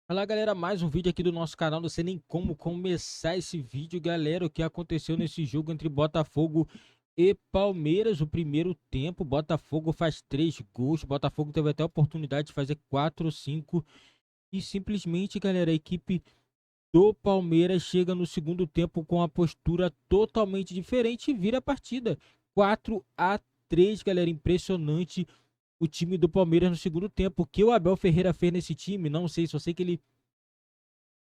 Fala galera, mais um vídeo aqui do nosso canal. Não sei nem como começar esse vídeo, galera. O que aconteceu nesse jogo entre Botafogo e Palmeiras? O primeiro tempo, Botafogo faz 3 gols. Botafogo teve até a oportunidade de fazer 4 ou 5. E simplesmente, galera, a equipe do Palmeiras chega no segundo tempo com a postura totalmente diferente e vira a partida. 4-3, galera. Impressionante o time do Palmeiras no segundo tempo. O que o Abel Ferreira fez nesse time, não sei. Só sei que ele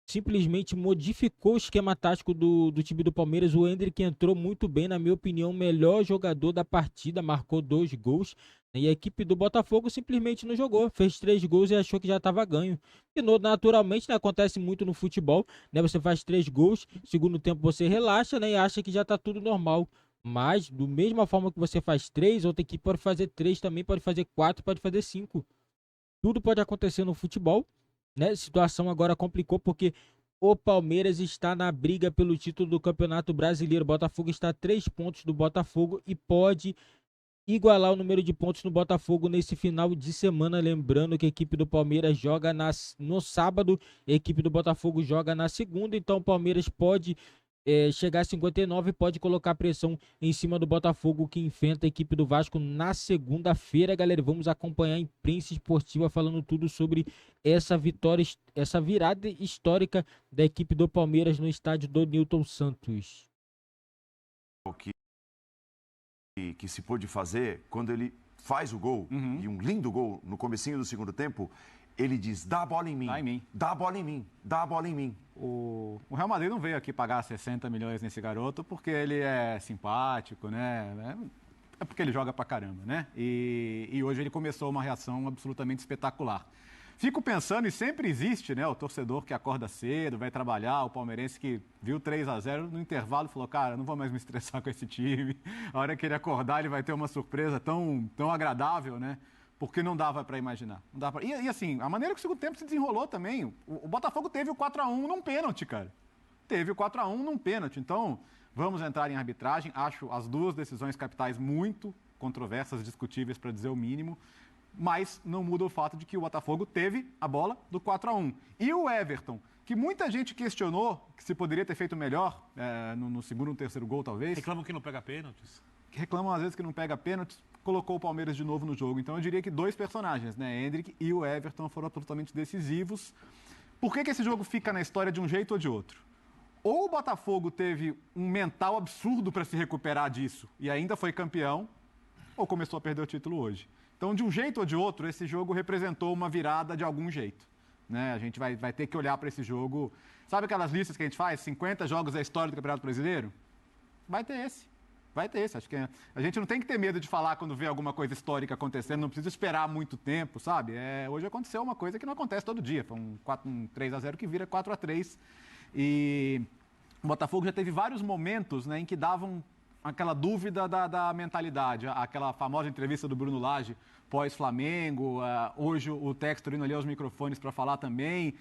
simplesmente modificou o esquema tático do time do Palmeiras. O Endrick entrou muito bem, na minha opinião, o melhor jogador da partida, marcou 2 gols. E a equipe do Botafogo simplesmente não jogou, fez 3 gols e achou que já estava ganho. E naturalmente, né, acontece muito no futebol, né? Você faz 3 gols, segundo tempo você relaxa, né, e acha que já está tudo normal. Mas, do mesma forma que você faz 3, outra equipe pode fazer 3 também, pode fazer 4, pode fazer 5. Tudo pode acontecer no futebol, né? A situação agora complicou porque o Palmeiras está na briga pelo título do Campeonato Brasileiro. O Botafogo está a 3 pontos do Botafogo e pode igualar o número de pontos no Botafogo nesse final de semana. Lembrando que a equipe do Palmeiras joga no sábado, a equipe do Botafogo joga na segunda. Então o Palmeiras pode chegar a 59 e pode colocar pressão em cima do Botafogo, que enfrenta a equipe do Vasco na segunda-feira, galera. Vamos acompanhar a imprensa esportiva falando tudo sobre essa vitória, essa virada histórica da equipe do Palmeiras no estádio do Newton Santos. O que se pôde fazer quando ele faz o gol, e um lindo gol no comecinho do segundo tempo, ele diz, dá a bola em mim, Dá em mim. dá a bola em mim, dá a bola em mim. O Real Madrid não veio aqui pagar 60 milhões nesse garoto porque ele é simpático, né? É porque ele joga pra caramba, né? E hoje ele começou uma reação absolutamente espetacular. Fico pensando, e sempre existe, né? O torcedor que acorda cedo, vai trabalhar, o palmeirense que viu 3-0 no intervalo falou, cara, não vou mais me estressar com esse time. A hora que ele acordar, ele vai ter uma surpresa tão agradável, né? Porque não dava para imaginar. Não dava pra... e assim, a maneira que o segundo tempo se desenrolou também, o Botafogo teve o 4-1 num pênalti, cara. Teve o 4-1 num pênalti. Então, vamos entrar em arbitragem. Acho as duas decisões capitais muito controversas, discutíveis, para dizer o mínimo. Mas não muda o fato de que o Botafogo teve a bola do 4-1. E o Everton, que muita gente questionou que se poderia ter feito melhor no segundo ou terceiro gol, talvez. Reclamam que não pega pênaltis. Reclamam às vezes que não pega pênaltis, colocou o Palmeiras de novo no jogo. Então eu diria que dois personagens, né? Endrick e o Everton foram absolutamente decisivos. Por que esse jogo fica na história de um jeito ou de outro? Ou o Botafogo teve um mental absurdo para se recuperar disso e ainda foi campeão, ou começou a perder o título hoje. Então, de um jeito ou de outro, esse jogo representou uma virada de algum jeito, né? A gente vai ter que olhar para esse jogo. Sabe aquelas listas que a gente faz? 50 jogos da história do Campeonato Brasileiro? Vai ter esse. Vai ter esse. Acho que a gente não tem que ter medo de falar quando vê alguma coisa histórica acontecendo, não precisa esperar muito tempo, sabe? Hoje aconteceu uma coisa que não acontece todo dia. Foi um 3-0 que vira 4-3. E o Botafogo já teve vários momentos, né, em que davam aquela dúvida da mentalidade. Aquela famosa entrevista do Bruno Lage pós-Flamengo. Hoje o Textor indo ali aos microfones para falar também.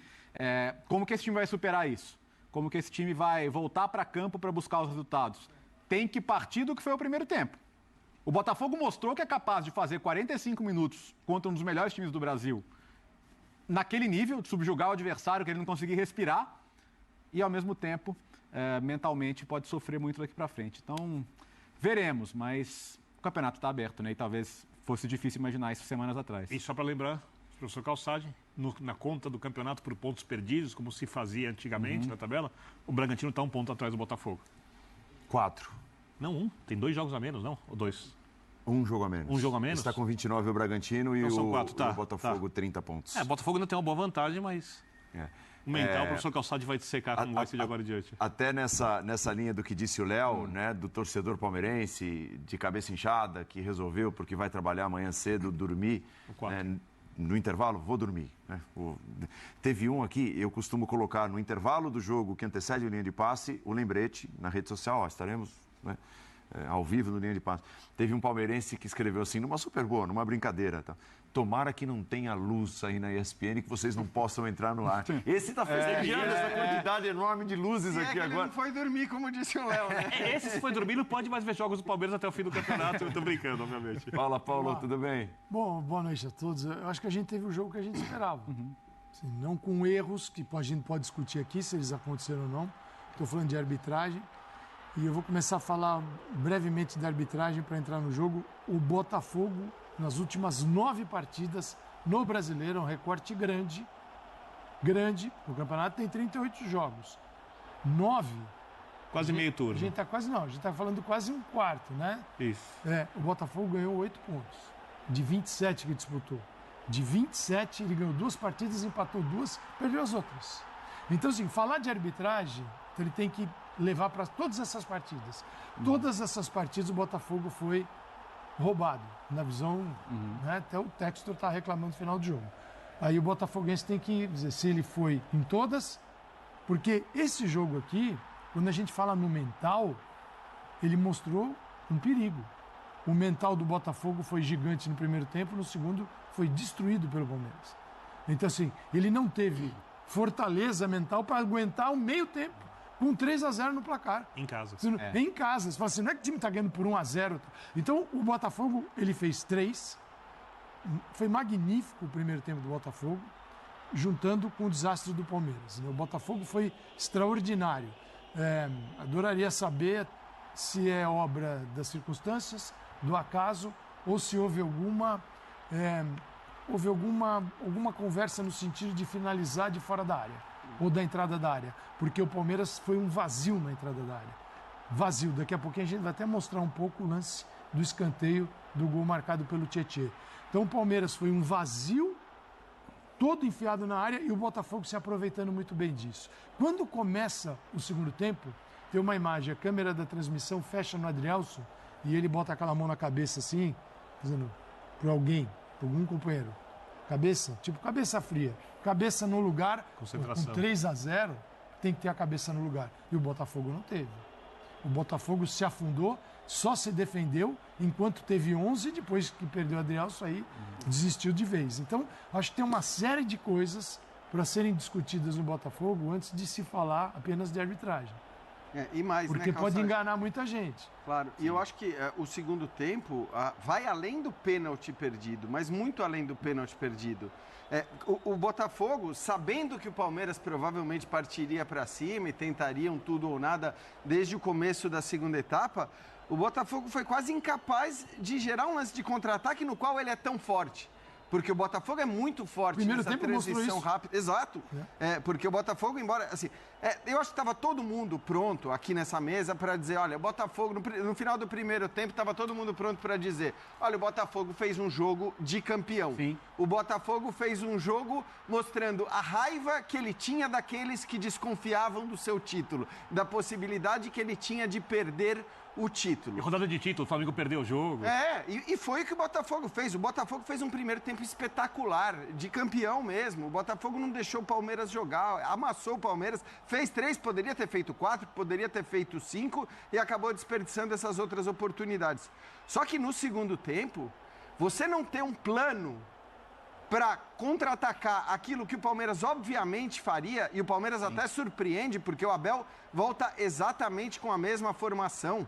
Como que esse time vai superar isso? Como que esse time vai voltar para campo para buscar os resultados? Tem que partir do que foi o primeiro tempo. O Botafogo mostrou que é capaz de fazer 45 minutos contra um dos melhores times do Brasil, naquele nível, de subjugar o adversário, que ele não conseguir respirar, e ao mesmo tempo, mentalmente, pode sofrer muito daqui para frente. Então, veremos, mas o campeonato está aberto, né? E talvez fosse difícil imaginar isso semanas atrás. E só para lembrar, professor Calçade, na conta do campeonato por pontos perdidos, como se fazia antigamente na tabela, o Bragantino está 1 ponto atrás do Botafogo. 4. Não, tem 2 jogos a menos, não? Ou 2? Um jogo a menos. Um jogo a menos? Está com 29 o Bragantino e são 4, o Botafogo 30 pontos. O Botafogo ainda tem uma boa vantagem, mas o mental, o professor Calçade vai te secar como vai ser de agora em diante. Até nessa linha do que disse o Léo, né, do torcedor palmeirense de cabeça inchada, que resolveu, porque vai trabalhar amanhã cedo, dormir. No intervalo, vou dormir. Né? Teve um aqui, eu costumo colocar no intervalo do jogo que antecede a linha de passe, o lembrete na rede social, estaremos, né, ao vivo no linha de passe. Teve um palmeirense que escreveu assim, numa super boa, numa brincadeira, tá? Tomara que não tenha luz aí na ESPN, que vocês não possam entrar no ar. Esse tá festejando essa quantidade enorme de luzes aqui agora. Ele não foi dormir, como disse o Léo, né? Esse, se foi dormir, não pode mais ver jogos do Palmeiras até o fim do campeonato. Eu tô brincando, obviamente. Fala, Paulo, tudo bem? Bom, boa noite a todos. Eu acho que a gente teve o jogo que a gente esperava. Assim, não com erros, que a gente pode discutir aqui se eles aconteceram ou não. Estou falando de arbitragem. E eu vou começar a falar brevemente da arbitragem para entrar no jogo. O Botafogo, nas últimas 9 partidas no Brasileiro, é um recorte grande. O campeonato tem 38 jogos. 9. Quase meio turno. A gente está falando quase um quarto, né? Isso. O Botafogo ganhou 8 pontos. De 27 que disputou. De 27, ele ganhou 2 partidas, empatou 2, perdeu as outras. Então, assim, falar de arbitragem, ele tem que levar para todas essas partidas. Todas essas partidas o Botafogo foi roubado, na visão, né? Até o Textor está reclamando no final do jogo. Aí o botafoguense tem que dizer se ele foi em todas, porque esse jogo aqui, quando a gente fala no mental, ele mostrou um perigo. O mental do Botafogo foi gigante no primeiro tempo, no segundo foi destruído pelo Palmeiras. Então, assim, ele não teve fortaleza mental para aguentar o meio tempo com 3-0 no placar. Em casa. Em casa. Você fala assim, não é que o time está ganhando por 1-0. Então, o Botafogo, ele fez 3. Foi magnífico o primeiro tempo do Botafogo, juntando com o desastre do Palmeiras. O Botafogo foi extraordinário. Adoraria saber se é obra das circunstâncias, do acaso, ou se houve alguma conversa no sentido de finalizar de fora da área, ou da entrada da área, porque o Palmeiras foi um vazio na entrada da área. Vazio. Daqui a pouquinho a gente vai até mostrar um pouco o lance do escanteio do gol marcado pelo Tietê. Então o Palmeiras foi um vazio, todo enfiado na área, e o Botafogo se aproveitando muito bem disso. Quando começa o segundo tempo, tem uma imagem, a câmera da transmissão fecha no Adrielson, e ele bota aquela mão na cabeça assim, dizendo para alguém, para algum companheiro, cabeça, tipo cabeça fria, cabeça no lugar, com 3-0, tem que ter a cabeça no lugar. E o Botafogo não teve. O Botafogo se afundou, só se defendeu, enquanto teve 11, depois que perdeu o Adrielson, aí desistiu de vez. Então, acho que tem uma série de coisas para serem discutidas no Botafogo antes de se falar apenas de arbitragem. E mais, porque pode enganar muita gente. Claro, e eu acho que o segundo tempo vai além do pênalti perdido, mas muito além do pênalti perdido. O Botafogo, sabendo que o Palmeiras provavelmente partiria para cima e tentariam tudo ou nada desde o começo da segunda etapa, o Botafogo foi quase incapaz de gerar um lance de contra-ataque no qual ele é tão forte. Porque o Botafogo é muito forte nessa transição rápida. Exato. Porque o Botafogo, embora... assim, eu acho que estava todo mundo pronto aqui nessa mesa para dizer, olha, o Botafogo, no final do primeiro tempo, estava todo mundo pronto para dizer, olha, o Botafogo fez um jogo de campeão. Sim. O Botafogo fez um jogo mostrando a raiva que ele tinha daqueles que desconfiavam do seu título, da possibilidade que ele tinha de perder o título. E rodada de título, o Flamengo perdeu o jogo. E foi o que o Botafogo fez. O Botafogo fez um primeiro tempo espetacular, de campeão mesmo. O Botafogo não deixou o Palmeiras jogar, amassou o Palmeiras, fez 3, poderia ter feito 4, poderia ter feito 5 e acabou desperdiçando essas outras oportunidades. Só que no segundo tempo, você não ter um plano para contra-atacar aquilo que o Palmeiras obviamente faria, e o Palmeiras até surpreende, porque o Abel volta exatamente com a mesma formação.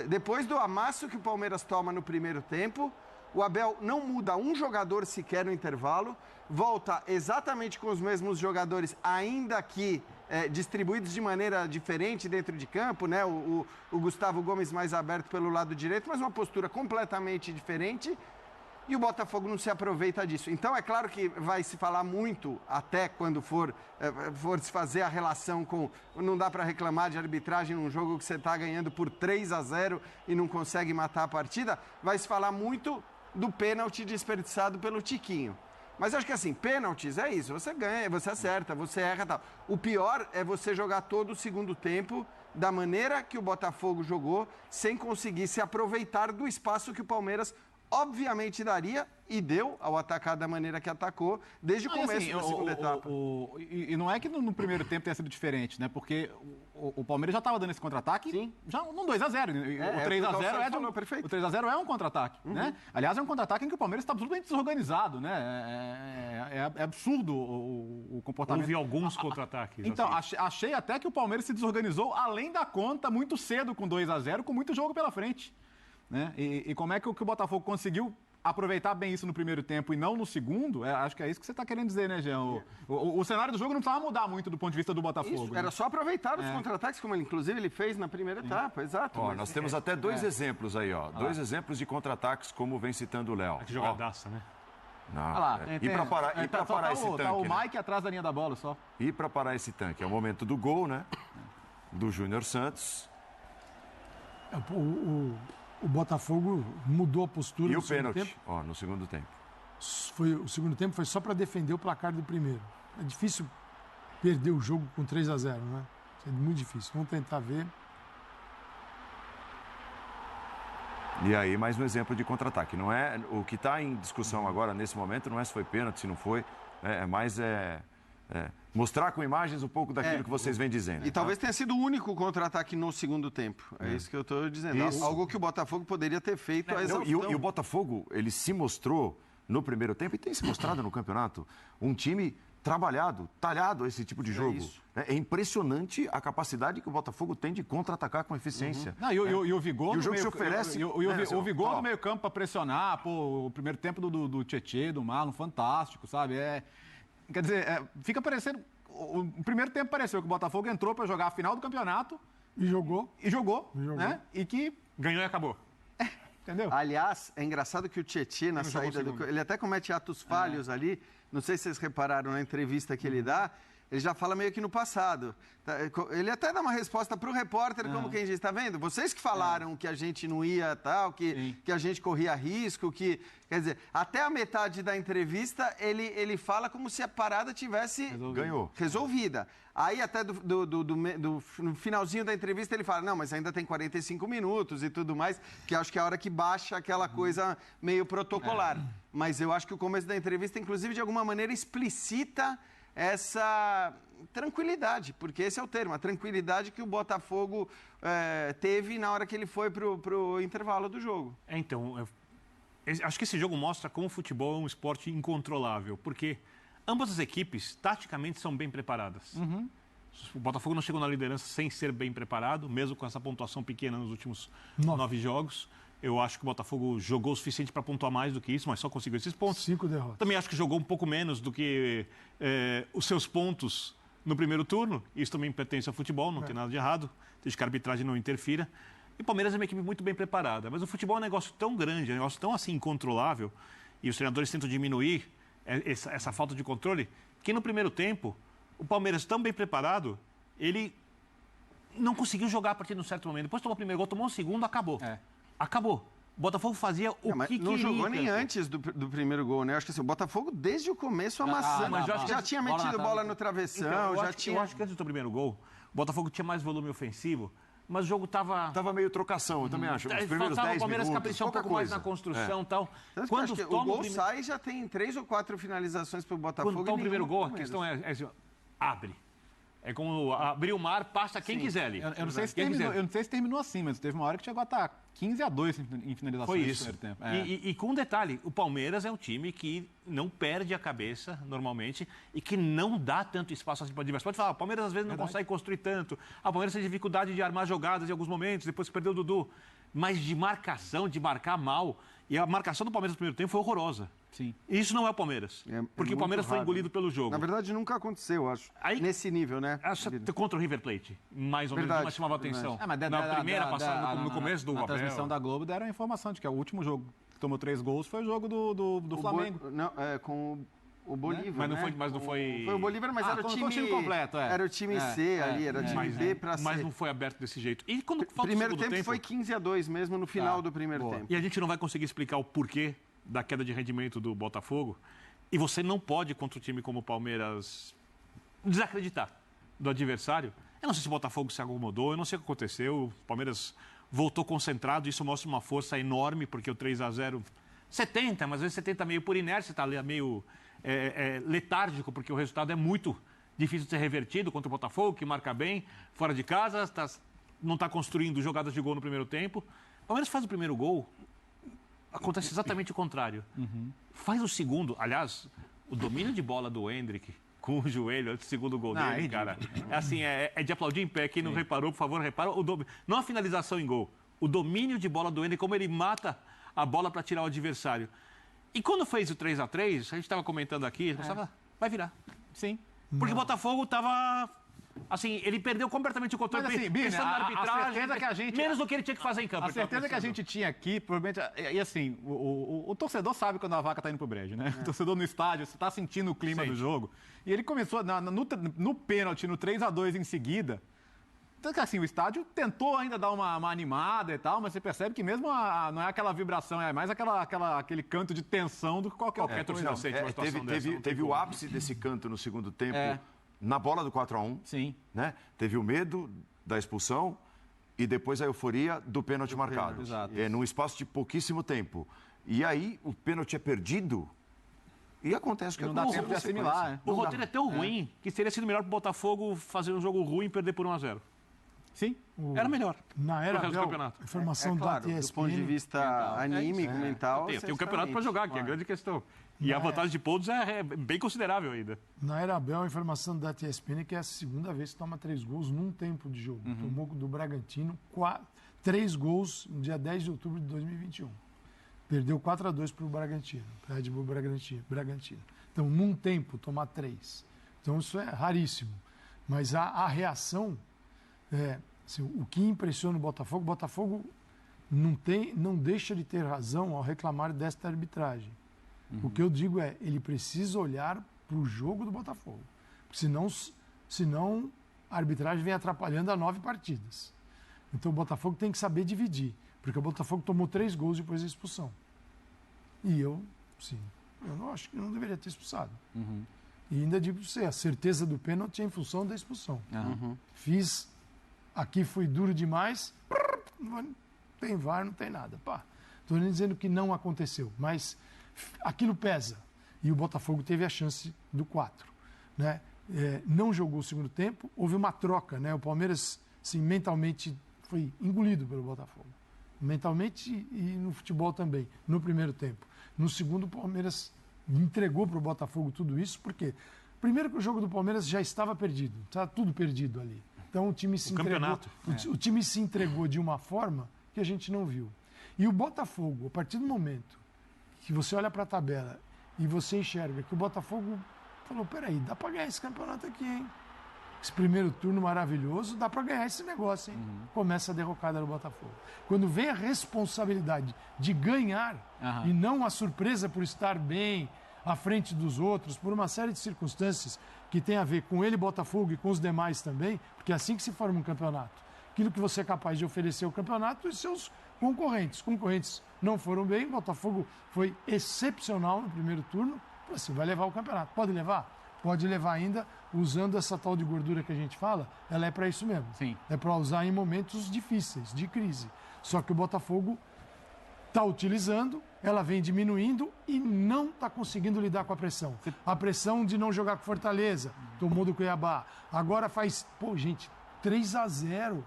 Depois do amasso que o Palmeiras toma no primeiro tempo, o Abel não muda um jogador sequer no intervalo, volta exatamente com os mesmos jogadores, ainda que distribuídos de maneira diferente dentro de campo, né? O Gustavo Gomes mais aberto pelo lado direito, mas uma postura completamente diferente, e o Botafogo não se aproveita disso. Então, é claro que vai se falar muito, até quando for se fazer a relação com... Não dá para reclamar de arbitragem num jogo que você está ganhando por 3-0 e não consegue matar a partida. Vai se falar muito do pênalti desperdiçado pelo Tiquinho. Mas acho que assim, pênaltis é isso. Você ganha, você acerta, você erra e tal. O pior é você jogar todo o segundo tempo da maneira que o Botafogo jogou, sem conseguir se aproveitar do espaço que o Palmeiras obviamente daria e deu ao atacar da maneira que atacou desde o começo da segunda etapa. E não é que no primeiro tempo tenha sido diferente, né? Porque o Palmeiras já estava dando esse contra-ataque, já num 2-0. O 3-0 é um contra-ataque, né? Aliás, é um contra-ataque em que o Palmeiras está absolutamente desorganizado, né? É absurdo o comportamento. Houve alguns contra-ataques. Então, assim. Achei até que o Palmeiras se desorganizou além da conta muito cedo com 2-0, com muito jogo pela frente. Né? E como é que o Botafogo conseguiu aproveitar bem isso no primeiro tempo e não no segundo, acho que é isso que você está querendo dizer, né, Jean? O cenário do jogo não precisava mudar muito do ponto de vista do Botafogo. Isso, era só aproveitar os contra-ataques, como inclusive ele fez na primeira etapa, exato. Ó, nós temos até dois exemplos aí, ó. Dois exemplos de contra-ataques, como vem citando o Léo. Que jogadaça, né? Não, Olha lá, e para parar esse tanque, tá o né? Mike atrás da linha da bola só. E para parar esse tanque, é o momento do gol, né? Do Júnior Santos. O Botafogo mudou a postura E no o segundo pênalti, tempo. ó, no segundo tempo. O segundo tempo foi só para defender o placar do primeiro. É difícil perder o jogo com 3-0, né? É muito difícil. Vamos tentar ver. E aí, mais um exemplo de contra-ataque. Não é, o que está em discussão agora, nesse momento, não é se foi pênalti, se não foi. É mais mostrar com imagens um pouco daquilo que vocês vêm dizendo. E talvez tenha sido o único contra-ataque no segundo tempo. É isso que eu estou dizendo. Isso. Algo que o Botafogo poderia ter feito a Não, exaustão. e o Botafogo, ele se mostrou no primeiro tempo, e tem se mostrado no campeonato, um time trabalhado, talhado a esse tipo de jogo. isso. É impressionante a capacidade que o Botafogo tem de contra-atacar com eficiência. Não, e o vigor E o jogo no se oferece, o vigor ó. no meio campo para pressionar, pô, o primeiro tempo do Tietê, do Marlon, fantástico, sabe? Quer dizer, fica parecendo... O primeiro tempo pareceu que o Botafogo entrou para jogar a final do campeonato. E jogou. Né? E que... Ganhou e acabou. Entendeu? Aliás, é engraçado que o Tietê, na saída ele até comete atos falhos ali. Não sei se vocês repararam na entrevista que ele dá. Ele já fala meio que no passado. Ele até dá uma resposta para o repórter, como quem diz, está vendo? Vocês que falaram que a gente não ia tal, que a gente corria risco, que... Quer dizer, até a metade da entrevista, ele fala como se a parada tivesse resolvida. Aí até no finalzinho da entrevista ele fala, não, mas ainda tem 45 minutos e tudo mais, que acho que é a hora que baixa aquela coisa meio protocolar. Mas eu acho que o começo da entrevista, inclusive, de alguma maneira explicita essa tranquilidade, porque esse é o termo, a tranquilidade que o Botafogo teve na hora que ele foi pro intervalo do jogo. Então, acho que esse jogo mostra como o futebol é um esporte incontrolável, porque ambas as equipes, taticamente, são bem preparadas. O Botafogo não chegou na liderança sem ser bem preparado, mesmo com essa pontuação pequena nos últimos 9 jogos. Eu acho que o Botafogo jogou o suficiente para pontuar mais do que isso, mas só conseguiu esses pontos. 5 derrotas. Também acho que jogou um pouco menos do que os seus pontos no primeiro turno. Isso também pertence ao futebol, não tem nada de errado, desde que a arbitragem não interfira. E o Palmeiras é uma equipe muito bem preparada. Mas o futebol é um negócio tão grande, é um negócio tão assim incontrolável, e os treinadores tentam diminuir essa falta de controle, que no primeiro tempo, o Palmeiras tão bem preparado, ele não conseguiu jogar a partir de um certo momento. Depois tomou o primeiro gol, tomou o segundo, acabou. Acabou. O Botafogo fazia o que queria. Não jogou nem antes do primeiro gol, né? Acho que assim, o Botafogo, desde o começo, amassando. Já tinha metido bola no travessão, Então, já tinha... Eu acho que antes do primeiro gol, o Botafogo tinha mais volume ofensivo, mas o jogo estava... Tava meio trocação, eu também acho. Os primeiros Faltava 10 o Palmeiras minutos, caprichar um pouco mais na construção e tal. Quando o gol sai, já tem 3 ou 4 finalizações para o Botafogo. Quando toma o primeiro gol, a questão é assim, abre. É como abrir o mar, passa quem quiser ali. Eu não sei se terminou assim, mas teve uma hora que chegou a estar 15-2 em finalizações. Foi isso. No primeiro tempo. E com um detalhe, o Palmeiras é um time que não perde a cabeça, normalmente, e que não dá tanto espaço assim para o adversário. Pode falar, o Palmeiras às vezes não consegue construir tanto. O Palmeiras tem dificuldade de armar jogadas em alguns momentos, depois que perdeu o Dudu. Mas de marcação, de marcar mal. E a marcação do Palmeiras no primeiro tempo foi horrorosa. Sim. Isso não é o Palmeiras. Porque o Palmeiras foi engolido pelo jogo. Na verdade, nunca aconteceu, acho. Nesse nível, né? Contra o River Plate, mais ou menos, mas chamava atenção. Na primeira passada, no começo do Abel. Na transmissão da Globo deram a informação de que o último jogo que tomou 3 gols foi o jogo do Flamengo. Com o Bolívar, mas não foi... Foi o Bolívar, mas era o time completo, Era o time C ali, era o time B para C. Mas não foi aberto desse jeito. E quando falta primeiro o segundo tempo foi 15-2 mesmo no final do primeiro tempo. E a gente não vai conseguir explicar o porquê da queda de rendimento do Botafogo. E você não pode, contra um time como o Palmeiras, desacreditar do adversário. Eu não sei se o Botafogo se acomodou, eu não sei o que aconteceu. O Palmeiras voltou concentrado, isso mostra uma força enorme, porque o 3-0, 70, mas às vezes 70 meio por inércia, está meio letárgico, porque o resultado é muito difícil de ser revertido contra o Botafogo, que marca bem, fora de casa, não está construindo jogadas de gol no primeiro tempo. O Palmeiras faz o primeiro gol, acontece exatamente o contrário. Faz o segundo, aliás, o domínio de bola do Endrick com o joelho antes do segundo gol dele, cara. É assim, é de aplaudir em pé. Quem não reparou, por favor, repara. Não a finalização em gol, o domínio de bola do Endrick, como ele mata a bola para tirar o adversário. E quando fez o 3-3, a gente estava comentando aqui, pensava, vai virar. Sim. Porque o Botafogo estava... Assim, ele perdeu completamente o controle. Mas assim, Birner, pensando na arbitragem, a certeza que a gente... menos do que ele tinha que fazer em campo. A certeza que a gente tinha aqui, provavelmente... E assim, o torcedor sabe quando a vaca tá indo pro brejo, né? O torcedor no estádio, você tá sentindo o clima do jogo. E ele começou, no pênalti, no 3-2 em seguida... Então, assim, o estádio tentou ainda dar uma animada e tal, mas você percebe que mesmo não é aquela vibração, é mais aquele canto de tensão do que qualquer torcida coisa. sente uma situação dessa. Teve o ápice desse canto no segundo tempo, na bola do 4-1. Sim. Né? Teve o medo da expulsão e depois a euforia do pênalti marcado. Exato. Num espaço de pouquíssimo tempo. E aí o pênalti é perdido e acontece o que Não dá tempo de assimilar. Né? O roteiro é tão ruim que teria sido melhor pro Botafogo fazer um jogo ruim e perder por 1-0. Sim. Era melhor. Na era pro resto do Abel, campeonato. a informação Claro, da do ESPN... ponto de vista anímico, mental... Tem um campeonato para jogar, que é a grande questão. E a vantagem de pontos é bem considerável ainda. Na era Abel, a informação da ESPN que é a segunda vez que toma 3 gols num tempo de jogo. Tomou do Bragantino 3 gols no dia 10 de outubro de 2021. Perdeu 4-2 para o Bragantino, para Red Bull Bragantino. Então, num tempo, tomar 3. Então, isso é raríssimo. Mas a reação... assim, o que impressiona o Botafogo não deixa de ter razão ao reclamar desta arbitragem. O que eu digo é, ele precisa olhar para o jogo do Botafogo. Porque senão a arbitragem vem atrapalhando a 9 partidas. Então o Botafogo tem que saber dividir. Porque o Botafogo tomou 3 gols depois da expulsão. E eu não acho que não deveria ter expulsado. E ainda digo para você, a certeza do pênalti é em função da expulsão. Aqui foi duro demais, não tem VAR, não tem nada. Estou nem dizendo que não aconteceu, mas aquilo pesa. E o Botafogo teve a chance do 4. Né? Não jogou o segundo tempo, houve uma troca. Né? O Palmeiras, assim, mentalmente, foi engolido pelo Botafogo. Mentalmente e no futebol também, no primeiro tempo. No segundo, o Palmeiras entregou para o Botafogo tudo isso, porque primeiro que o jogo do Palmeiras já estava perdido, estava tudo perdido ali. Então o time se entregou, o time se entregou de uma forma que a gente não viu. E o Botafogo, a partir do momento que você olha para a tabela e você enxerga que o Botafogo falou, peraí, dá para ganhar esse campeonato aqui, hein? Esse primeiro turno maravilhoso, dá para ganhar esse negócio, hein? Começa a derrocada do Botafogo. Quando vem a responsabilidade de ganhar e não a surpresa por estar bem à frente dos outros, por uma série de circunstâncias que tem a ver com ele, Botafogo, e com os demais também, porque é assim que se forma um campeonato. Aquilo que você é capaz de oferecer ao campeonato e seus concorrentes. Os concorrentes não foram bem, o Botafogo foi excepcional no primeiro turno, assim, vai levar o campeonato. Pode levar? Pode levar ainda, usando essa tal de gordura que a gente fala, ela é para isso mesmo. Sim. É para usar em momentos difíceis, de crise. Só que o Botafogo está utilizando, ela vem diminuindo e não está conseguindo lidar com a pressão. A pressão de não jogar com Fortaleza, tomou do Cuiabá. Agora faz, 3-0.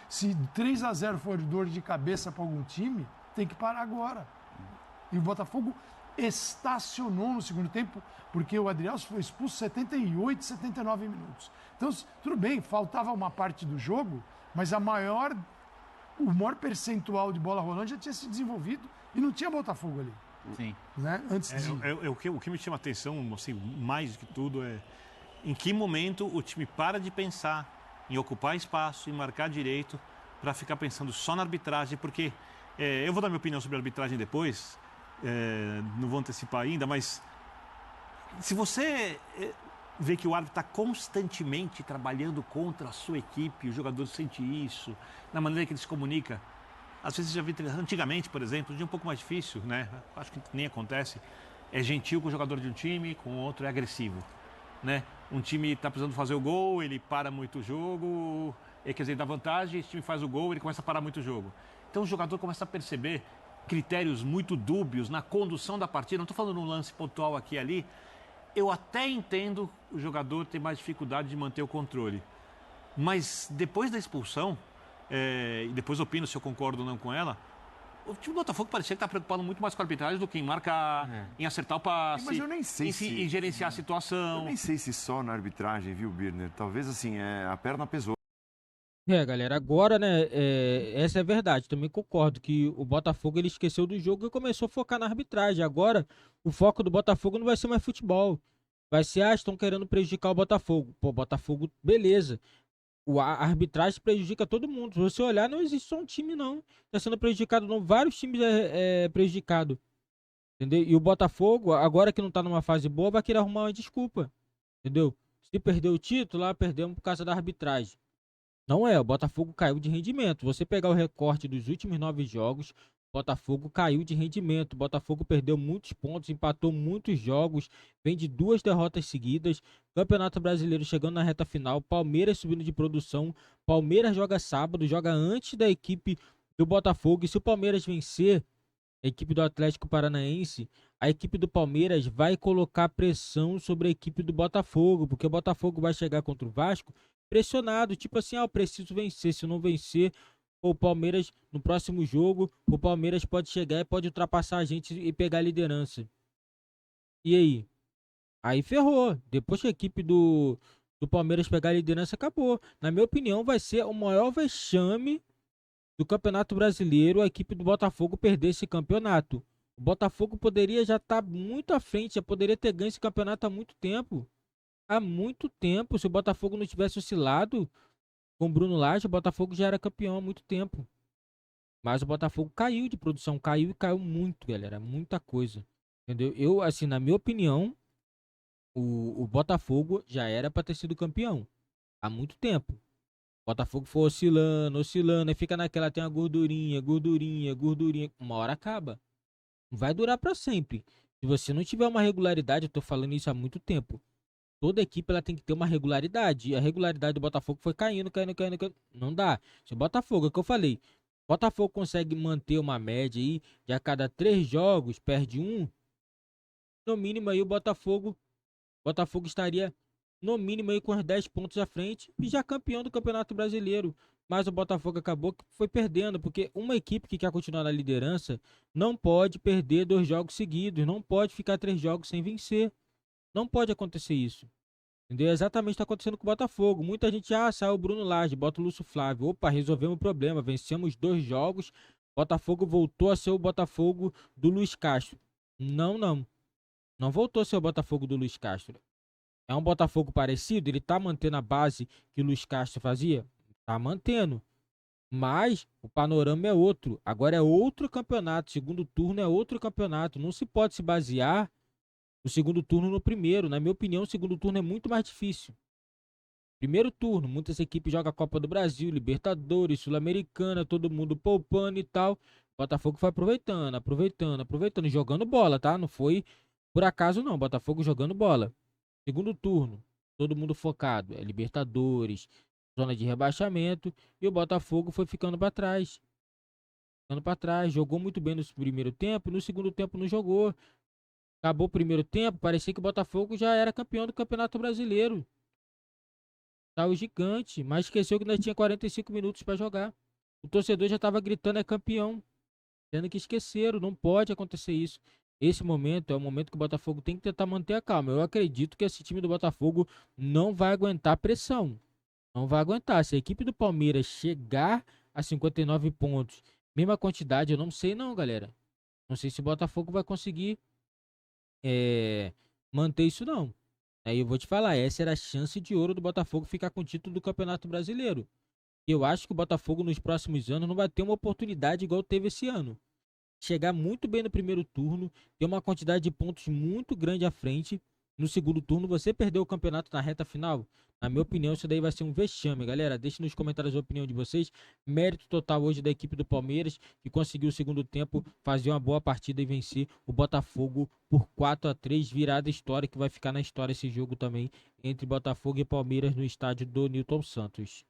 Se 3-0 for dor de cabeça para algum time, tem que parar agora. E o Botafogo estacionou no segundo tempo, porque o Adrielson foi expulso 78, 79 minutos. Então, tudo bem, faltava uma parte do jogo, mas o maior percentual de bola rolando já tinha se desenvolvido e não tinha Botafogo ali. Sim. Né? Antes de... O que me chama a atenção, assim, mais do que tudo, é em que momento o time para de pensar em ocupar espaço, em marcar direito, para ficar pensando só na arbitragem, porque eu vou dar minha opinião sobre a arbitragem depois, não vou antecipar ainda, mas se você vê que o árbitro está constantemente trabalhando contra a sua equipe, o jogador sente isso, na maneira que ele se comunica. Às vezes já vi, antigamente, por exemplo, um pouco mais difícil, né? Acho que nem acontece. É gentil com o jogador de um time, com o outro é agressivo, né? Um time está precisando fazer o gol, ele para muito o jogo, quer dizer, dá vantagem, esse time faz o gol, ele começa a parar muito o jogo. Então o jogador começa a perceber critérios muito dúbios na condução da partida. Não estou falando num lance pontual aqui e ali. Eu até entendo o jogador ter mais dificuldade de manter o controle. Mas depois da expulsão, e depois opino se eu concordo ou não com ela, o time do Botafogo parecia que está preocupado muito mais com a arbitragem do que em marcar, em acertar o passe, Mas eu nem sei em gerenciar a situação. Eu nem sei se só na arbitragem, viu, Birner? Talvez, assim, a perna pesou. Galera, agora, né, essa é a verdade, também concordo que o Botafogo ele esqueceu do jogo e começou a focar na arbitragem. Agora, o foco do Botafogo não vai ser mais futebol, vai ser, estão querendo prejudicar o Botafogo. Pô, Botafogo, beleza, a arbitragem prejudica todo mundo. Se você olhar, não existe só um time, não. Está sendo prejudicado, não, vários times prejudicado, entendeu? E o Botafogo, agora que não tá numa fase boa, vai querer arrumar uma desculpa, entendeu? Se perdeu o título, lá perdemos por causa da arbitragem. Não é, o Botafogo caiu de rendimento. Você pegar o recorte dos últimos 9 jogos, o Botafogo caiu de rendimento. O Botafogo perdeu muitos pontos, empatou muitos jogos, vem de 2 derrotas seguidas. Campeonato Brasileiro chegando na reta final, Palmeiras subindo de produção. Palmeiras joga sábado, joga antes da equipe do Botafogo. E se o Palmeiras vencer a equipe do Atlético Paranaense, a equipe do Palmeiras vai colocar pressão sobre a equipe do Botafogo, porque o Botafogo vai chegar contra o Vasco pressionado, tipo assim, eu preciso vencer, se eu não vencer, o Palmeiras, no próximo jogo, o Palmeiras pode chegar e pode ultrapassar a gente e pegar a liderança. E aí? Aí ferrou. Depois que a equipe do Palmeiras pegar a liderança, acabou. Na minha opinião, vai ser o maior vexame do Campeonato Brasileiro a equipe do Botafogo perder esse campeonato. O Botafogo poderia já estar muito à frente, já poderia ter ganho esse campeonato há muito tempo. Há muito tempo, se o Botafogo não tivesse oscilado com o Bruno Lage, o Botafogo já era campeão há muito tempo. Mas o Botafogo caiu de produção, caiu e caiu muito, galera, muita coisa. Entendeu? Eu, assim, na minha opinião, o Botafogo já era para ter sido campeão há muito tempo. O Botafogo foi oscilando, oscilando, e fica naquela, tem uma gordurinha, gordurinha, gordurinha. Uma hora acaba. Não vai durar para sempre. Se você não tiver uma regularidade, eu tô falando isso há muito tempo. Toda equipe ela tem que ter uma regularidade. E a regularidade do Botafogo foi caindo, caindo, caindo, caindo. Não dá. Se o Botafogo, é o que eu falei, o Botafogo consegue manter uma média aí de a cada 3 jogos, perde um, no mínimo aí o Botafogo estaria no mínimo aí com os 10 pontos à frente e já campeão do Campeonato Brasileiro. Mas o Botafogo acabou que foi perdendo, porque uma equipe que quer continuar na liderança não pode perder 2 jogos seguidos, não pode ficar 3 jogos sem vencer. Não pode acontecer isso. Entendeu? Exatamente o que está acontecendo com o Botafogo. Muita gente, saiu o Bruno Lage, bota o Lúcio Flávio. Opa, resolvemos o problema. Vencemos 2 jogos. Botafogo voltou a ser o Botafogo do Luiz Castro. Não, não. Não voltou a ser o Botafogo do Luiz Castro. É um Botafogo parecido? Ele tá mantendo a base que o Luiz Castro fazia? Tá mantendo. Mas o panorama é outro. Agora é outro campeonato. Segundo turno é outro campeonato. Não se pode se basear o segundo turno no primeiro. Na minha opinião, o segundo turno é muito mais difícil. Primeiro turno, muitas equipes jogam a Copa do Brasil, Libertadores, Sul-Americana, todo mundo poupando e tal. O Botafogo foi aproveitando, aproveitando, aproveitando, jogando bola, tá? Não foi por acaso não, Botafogo jogando bola. Segundo turno, todo mundo focado, é Libertadores, zona de rebaixamento, e o Botafogo foi ficando para trás. Ficando para trás, jogou muito bem no primeiro tempo, no segundo tempo não jogou. Acabou o primeiro tempo, parecia que o Botafogo já era campeão do Campeonato Brasileiro. Tá o gigante, mas esqueceu que ainda tinha 45 minutos para jogar. O torcedor já estava gritando é campeão, sendo que esqueceram, não pode acontecer isso. Esse momento é o momento que o Botafogo tem que tentar manter a calma. Eu acredito que esse time do Botafogo não vai aguentar pressão. Não vai aguentar. Se a equipe do Palmeiras chegar a 59 pontos, mesma quantidade, eu não sei não, galera. Não sei se o Botafogo vai conseguir manter isso não. Aí eu vou te falar, essa era a chance de ouro do Botafogo ficar com o título do Campeonato Brasileiro. Eu acho que o Botafogo nos próximos anos não vai ter uma oportunidade igual teve esse ano. Chegar muito bem no primeiro turno, ter uma quantidade de pontos muito grande à frente. No segundo turno, você perdeu o campeonato na reta final. Na minha opinião, isso daí vai ser um vexame, galera. Deixe nos comentários a opinião de vocês. Mérito total hoje da equipe do Palmeiras, que conseguiu o segundo tempo fazer uma boa partida e vencer o Botafogo por 4-3, virada histórica, que vai ficar na história esse jogo também entre Botafogo e Palmeiras no estádio do Newton Santos.